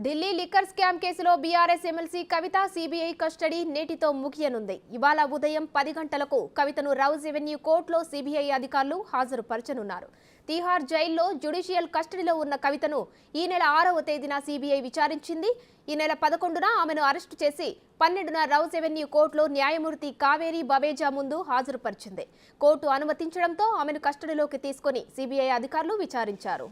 Delhi liquor scam కేసులో BRS MLC కవిత CBI custody నేటితో ముగియనుంది. ఇవాళ ఉదయం 10 గంటలకు కవితను రౌజ్ ఎవెన్యూ కోర్టులో సీబీఐ అధికారులు హాజరుపరచనున్నారు. తిహార్ జైల్లో జ్యుడిషియల్ కస్టడీలో ఉన్న కవితను ఈ నెల 6వ తేదీన సీబీఐ విచారించింది. ఈ నెల 11న ఆమెను అరెస్టు చేసి 12న రౌజ్ ఎవెన్యూ కోర్టులో న్యాయమూర్తి కావేరీ బవేజా ముందు హాజరుపరిచింది. కోర్టు అనుమతించడంతో ఆమెను కస్టడీలోకి తీసుకుని సీబీఐ అధికారులు విచారించారు.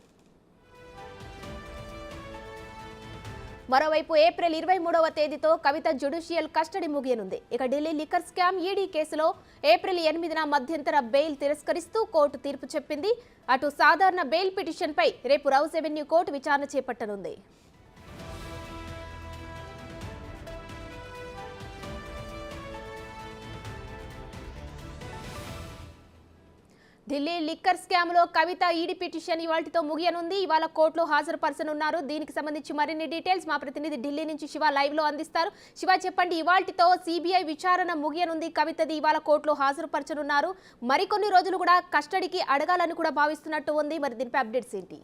మరోవైపు ఏప్రిల్ 23వ తేదీతో కవిత జ్యుడిషియల్ కస్టడీ ముగియనుంది. ఇక ఢిల్లీ లిక్కర్ స్కామ్ ఈడీ కేసులో ఏప్రిల్ 8న మధ్యంతర బెయిల్ తిరస్కరిస్తూ కోర్టు తీర్పు చెప్పింది. అటు సాధారణ బెయిల్ పిటిషన్పై రేపు రౌజ్ ఎవెన్యూ కోర్టు విచారణ చేపట్టనుంది. ఢిల్లీ లిక్కర్ స్కామ్ లో కవిత ఈడీ పిటిషన్ ఇవాల్టితో ముగియనుంది. ఇవాళ కోర్టులో హాజరుపరచనున్నారు. దీనికి సంబంధించి మరిన్ని డీటెయిల్స్ మా ప్రతినిధి ఢిల్లీ నుంచి శివ లైవ్ లో అందిస్తారు. శివ, చెప్పండి, ఇవాల్టితో సిబిఐ విచారణ ముగియనుంది. కవితది ఇవాళ కోర్టులో హాజరుపరచనున్నారు. మరికొన్ని రోజులు కూడా కస్టడీకి అడగాలని కూడా భావిస్తున్నట్టు ఉంది. మరి దీనిపై అప్డేట్స్ ఏంటి?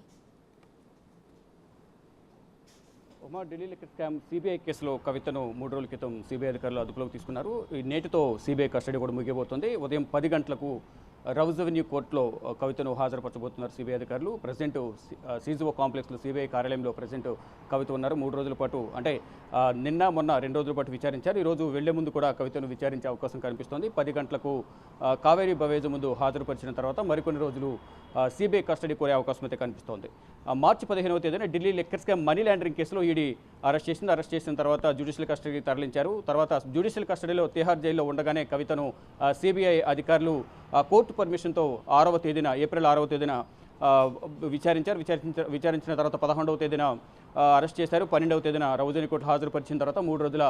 ఢిల్లీ లిక్కర్ స్కామ్ సిబిఐ కేసులో కవితను 3 రోజుల క్రితం సిబిఐ అధికారులు అదుపులోకి తీసుకున్నారు. నేటితో సిబిఐ కస్టడీ కూడా ముగియబోతోంది. ఉదయం 10 గంటలకు రౌజ్ ఎవెన్యూ కోర్టులో కవితను హాజరుపరచబోతున్నారు సిబిఐ అధికారులు. ప్రెసిడెంట్ సీజీఓ కాంప్లెక్స్లో సిబిఐ కార్యాలయంలో ప్రెసిడెంట్ కవిత ఉన్నారు. 3 రోజుల పాటు, అంటే నిన్న మొన్న 2 రోజుల పాటు విచారించారు. ఈరోజు వెళ్లే ముందు కూడా కవితను విచారించే అవకాశం కనిపిస్తోంది. 10 గంటలకు కావేరీ బవేజ ముందు హాజరుపరిచిన తర్వాత మరికొన్ని రోజులు సిబిఐ కస్టడీ కోరే అవకాశం అయితే కనిపిస్తోంది. మార్చి 15వ తేదీన Delhi liquor scam money laundering కేసులో ఈడీ అరెస్ట్ చేసింది. అరెస్ట్ చేసిన తర్వాత జ్యుడిషియల్ కస్టడీకి తరలించారు. తర్వాత జ్యుడిషియల్ కస్టడీలో తిహార్ జైల్లో ఉండగానే కవితను సిబిఐ అధికారులు కోర్టు పర్మిషన్తో ఏప్రిల్ 6వ తేదీన విచారించిన తర్వాత 11వ తేదీన అరెస్ట్ చేశారు. 12వ తేదీన రౌజ్ ఎవెన్యూ కోర్టు హాజరుపరిచిన తర్వాత 3 రోజుల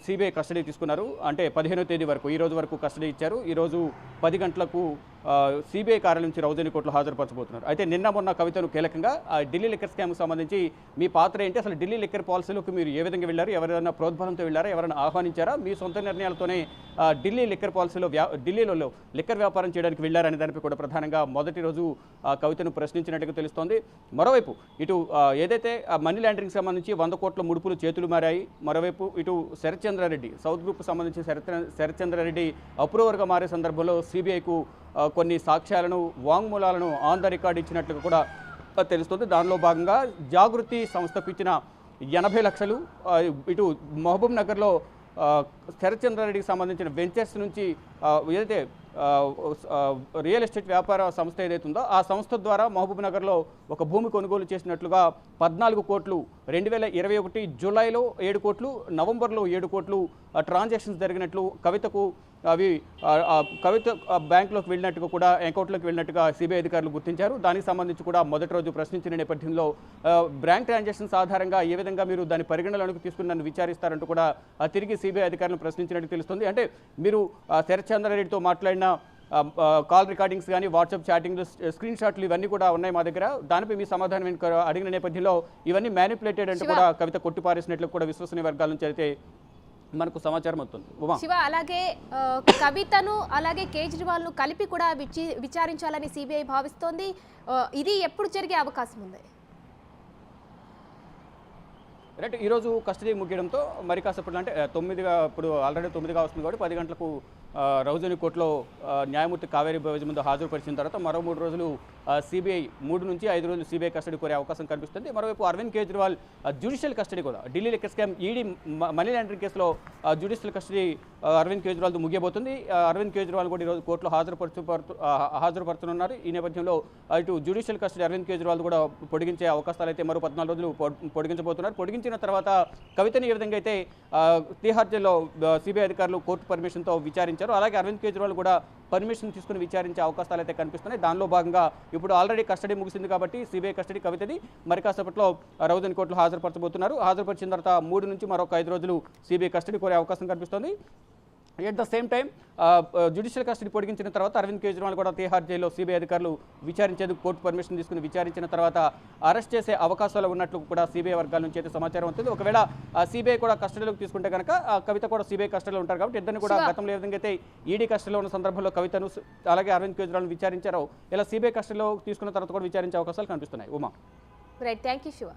సిబిఐ కస్టడీ తీసుకున్నారు. అంటే 15వ తేదీ వరకు, ఈ రోజు వరకు కస్టడీ ఇచ్చారు. ఈరోజు 10 గంటలకు సిబిఐ కార్యాలయం నుంచి రౌజ్ ఎవెన్యూ కోర్టులో హాజరుపరచబోతున్నారు. అయితే నిన్న మొన్న కవితను కీలకంగా ఢిల్లీ లిక్కర్ స్కామ్కి సంబంధించి మీ పాత్ర ఏంటి, అసలు ఢిల్లీ లిక్కర్ పాలసీలోకి మీరు ఏ విధంగా వెళ్ళారు, ఎవరైనా ప్రోద్బలంతో వెళ్ళారా, ఎవరైనా ఆహ్వానించారా, మీ సొంత నిర్ణయాలతోనే ఢిల్లీ లిక్కర్ పాలసీలో ఢిల్లీలో లిక్కర్ వ్యాపారం చేయడానికి వెళ్ళారనే దానిపై కూడా ప్రధానంగా మొదటి రోజు కవితను ప్రశ్నించినట్టుగా తెలుస్తోంది. మరోవైపు ఇటు ఏదైతే మనీ లాండరింగ్ సంబంధించి 100 కోట్ల ముడుపులు చేతులు మారాయి, మరోవైపు ఇటు శరత్ చంద్రారెడ్డి సౌత్ గ్రూప్ సంబంధించి శరత్ చంద్రారెడ్డి అప్రూవర్గా మారే సందర్భంలో సిబిఐకు కొన్ని సాక్ష్యాలను, వాంగ్మూలాలను ఆన్ ద రికార్డ్ ఇచ్చినట్లుగా కూడా తెలుస్తుంది. దానిలో భాగంగా జాగృతి సంస్థకు ఇచ్చిన 80 లక్షలు, ఇటు మహబూబ్ నగర్లో శరత్ చంద్రారెడ్డికి సంబంధించిన వెంచర్స్ నుంచి ఏదైతే రియల్ ఎస్టేట్ వ్యాపార సంస్థ ఏదైతుందో ఆ సంస్థ ద్వారా మహబూబ్ నగర్లో ఒక భూమి కొనుగోలు చేసినట్లుగా 14 కోట్లు 2021 జూలైలో 7 కోట్లు, నవంబర్లో 7 కోట్లు ట్రాన్సాక్షన్స్ జరిగినట్లు కవితకు కవిత బ్యాంకులోకి వెళ్ళినట్టుగా కూడా, అకౌంట్లోకి వెళ్ళినట్టుగా సిబిఐ అధికారులు గుర్తించారు. దానికి సంబంధించి కూడా మొదటి రోజు ప్రశ్నించిన నేపథ్యంలో బ్యాంక్ ట్రాన్సాక్షన్స్ ఆధారంగా ఏ విధంగా మీరు దాని పరిగణలోకి తీసుకుని నన్ను విచారిస్తారంటూ కూడా తిరిగి సిబిఐ అధికారులను ప్రశ్నించినట్టు తెలుస్తుంది. అంటే మీరు శరత్ చంద్రారెడ్డితో మాట్లాడిన కాల్ రికార్డింగ్స్ కానీ, వాట్సాప్ చాటింగ్ స్క్రీన్ షాట్లు ఇవన్నీ కూడా ఉన్నాయి మా దగ్గర, దానిపై మీ సమాధానం అడిగిన నేపథ్యంలో ఇవన్నీ మ్యానిపులేటెడ్ అంటూ కూడా కవిత కొట్టిపారేసినట్లు కూడా విశ్వసనీయ వర్గాల నుంచి అయితే మనకు సమాచారం అవుతుంది. శివ, అలాగే కవితను అలాగే కేజ్రీవాల్ను కలిపి కూడా విచారించాలని సిబిఐ భావిస్తోంది. ఇది ఎప్పుడు జరిగే అవకాశం ఉంది? రైట్, ఈరోజు కస్టడీ ముగియడంతో మరి కాసేపట్లో, అంటే 9గా, ఇప్పుడు ఆల్రెడీ 9గా వస్తుంది కాబట్టి 10 గంటలకు రౌజ్ ఎవెన్యూ కోర్టులో న్యాయమూర్తి కావేరీ బవేజ ముందు హాజరుపరిచిన తర్వాత మరో 3 రోజులు సిబిఐ 3 నుంచి 5 రోజులు సిబిఐ కస్టడీ కోరే అవకాశం కనిపిస్తుంది. మరోవైపు అరవింద్ కేజ్రీవాల్ జ్యుడిషియల్ కస్టడీ కూడా, Delhi liquor scam ED money laundering కేసులో జ్యుడిషియల్ కస్టడీ అరవింద్ కేజ్రీవాల్తో ముగియబోతుంది. అరవింద్ కేజ్రీవాల్ కూడా ఈరోజు కోర్టులో హాజరుపరుతున్నారు. ఈ నేపథ్యంలో ఇటు జ్యుడిషియల్ కస్టడీ అరవింద్ కేజ్రీవాల్ కూడా పొడిగించే అవకాశాలు అయితే మరో 14 రోజులు పొడిగించబోతున్నారు. పొడిగించిన తర్వాత కవితను ఏ విధంగా అయితే తిహార్ జైల్లో సిబిఐ అధికారులు కోర్టు పర్మిషన్తో విచారించారు, అలాగే అరవింద్ కేజ్రీవాల్ కూడా పర్మిషన్ తీసుకుని విచారించే అవకాశాలు అయితే కనిపిస్తున్నాయి. దానిలో భాగంగా ఇప్పుడు ఆల్రెడీ కస్టడీ ముగిసింది కాబట్టి సిబిఐ కస్టడీ కవితది మరి కాసేపట్లో రౌజ్ ఎవెన్యూ కోర్టులో హాజరుపరచబోతున్నారు. హాజరుపరిచిన తర్వాత 3 నుంచి మరొక 5 రోజులు సిబిఐ కస్టడీ కోరే అవకాశం కనిపిస్తుంది. At the same time judicial custody పొడిగించిన తర్వాత అరవింద్ కేజ్రీవాల్ కూడా తిహార్ జైల్లో సిబిఐ అధికారులు విచారించేందుకు కోర్టు పర్మిషన్ తీసుకుని విచారించిన తర్వాత అరెస్ట్ చేసే అవకాశాలు ఉన్నట్లు కూడా సిబిఐ వర్గాల నుంచి అయితే సమాచారం అవుతుంది. ఒకవేళ సిబిఐ కూడా కస్టడీలోకి తీసుకుంటే కనుక కవిత కూడా సిబిఐ కస్టడీలో ఉంటారు కాబట్టి ఇద్దరిని కూడా గతంలో ఏ విధంగా అయితే ఈడీ కస్టడీలో ఉన్న సందర్భంలో కవితను అలాగే అరవింద్ కేజ్రీవాల్ని విచారించారో ఇలా సిబిఐ కస్టడీలో తీసుకున్న తర్వాత కూడా విచారించే అవకాశాలు కనిపిస్తున్నాయి. Uma, right, thank you Shiva.